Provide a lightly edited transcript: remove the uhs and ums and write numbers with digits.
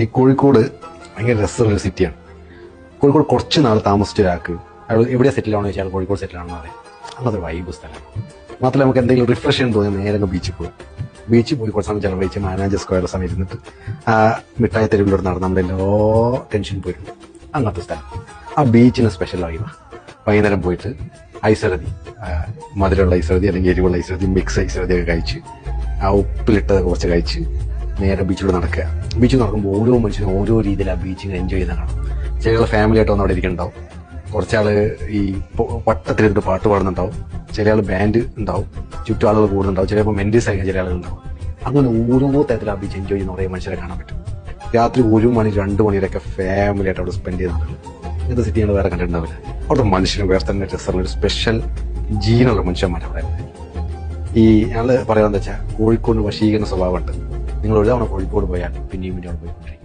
ഈ കോഴിക്കോട് ഭയങ്കര രസമുള്ളൊരു സിറ്റിയാണ്. കോഴിക്കോട് കുറച്ച് നാൾ താമസിച്ച ഒരാൾക്ക് അയാൾ എവിടെ സെറ്റിൽ ആണെന്ന് വെച്ചാൽ കോഴിക്കോട് സെറ്റിൽ ആണെന്ന് പറയാം. അങ്ങനത്തെ ഒരു വൈബ് സ്ഥലമാണ്. മാത്രമല്ല നമുക്ക് എന്തെങ്കിലും റിഫ്രഷ് ചെയ്യാൻ തോന്നിയാൽ നേരെ ബീച്ചിൽ പോകും. ബീച്ചിൽ പോയി കുറച്ച് സമയം ചിലവഴിച്ച് മാനേജർ സ്ക്വയർ സമയം ഇരുന്നിട്ട് ആ മിഠായി തെരുവിലൂടെ നടന്ന് നമ്മുടെ എല്ലാ ടെൻഷൻ പോയിട്ടുണ്ട്. അങ്ങനത്തെ സ്ഥലം. ആ ബീച്ചിന് സ്പെഷ്യൽ വൈബ്. വൈകുന്നേരം പോയിട്ട് ഐസറതി, മധുരമുള്ള ഐസറതി അല്ലെങ്കിൽ എരിവുള്ള ഐസറതി, മിക്സ് ഐസറതി ഒക്കെ കഴിച്ച് ആ ഉപ്പിലിട്ടത് കുറച്ച് കഴിച്ച് നേരെ ബീച്ചിലൂടെ നടക്കുക. ബീച്ചിൽ നടക്കുമ്പോൾ ഓരോ മനുഷ്യനും ഓരോ രീതിയിൽ ആ ബീച്ചിൽ എൻജോയ് ചെയ്യുന്ന കാണാം. ചില ഫാമിലി ആയിട്ട് വന്ന് അവിടെ ഇരിക്കുന്നുണ്ടാവും, കുറച്ചാൾ ഈ വട്ടത്തിലിട്ട് പാട്ട് പാടുന്നുണ്ടാവും, ചില ആൾ ബാൻഡ് ഉണ്ടാവും, ചുറ്റും ആളുകൾ കൂടുന്നുണ്ടാവും, ചിലപ്പോൾ മെന്റീസ് ആയിരിക്കും ചില ആളുകളുണ്ടാവും. അങ്ങനെ ഓരോ തരത്തിൽ ആ ബീച്ച് എൻജോയ് ചെയ്യുന്ന കുറേ മനുഷ്യരെ കാണാൻ പറ്റും. രാത്രി 1 മണി 2 മണിവരെയൊക്കെ ഫാമിലി ആയിട്ട് അവിടെ സ്പെൻഡ് ചെയ്യുന്നുണ്ട്. ഇങ്ങനത്തെ സിറ്റി ഞങ്ങൾ വേറെ കണ്ടിട്ടുണ്ടാവില്ല. അവിടുത്തെ മനുഷ്യന് വേറെ തന്നെ രസമുള്ള ഒരു സ്പെഷ്യൽ ജീനുള്ള മനുഷ്യന്മാർ അവിടെ. ഈ ഞങ്ങൾ പറയാമെന്ന് വെച്ചാൽ കോഴിക്കോട് വശീകരണ സ്വഭാവമുണ്ട്. നിങ്ങൾ ഒരു തവണ കോഴിക്കോട് പോയാൽ പിന്നെയും അവിടെ പോയിക്കൊണ്ടിരിക്കും.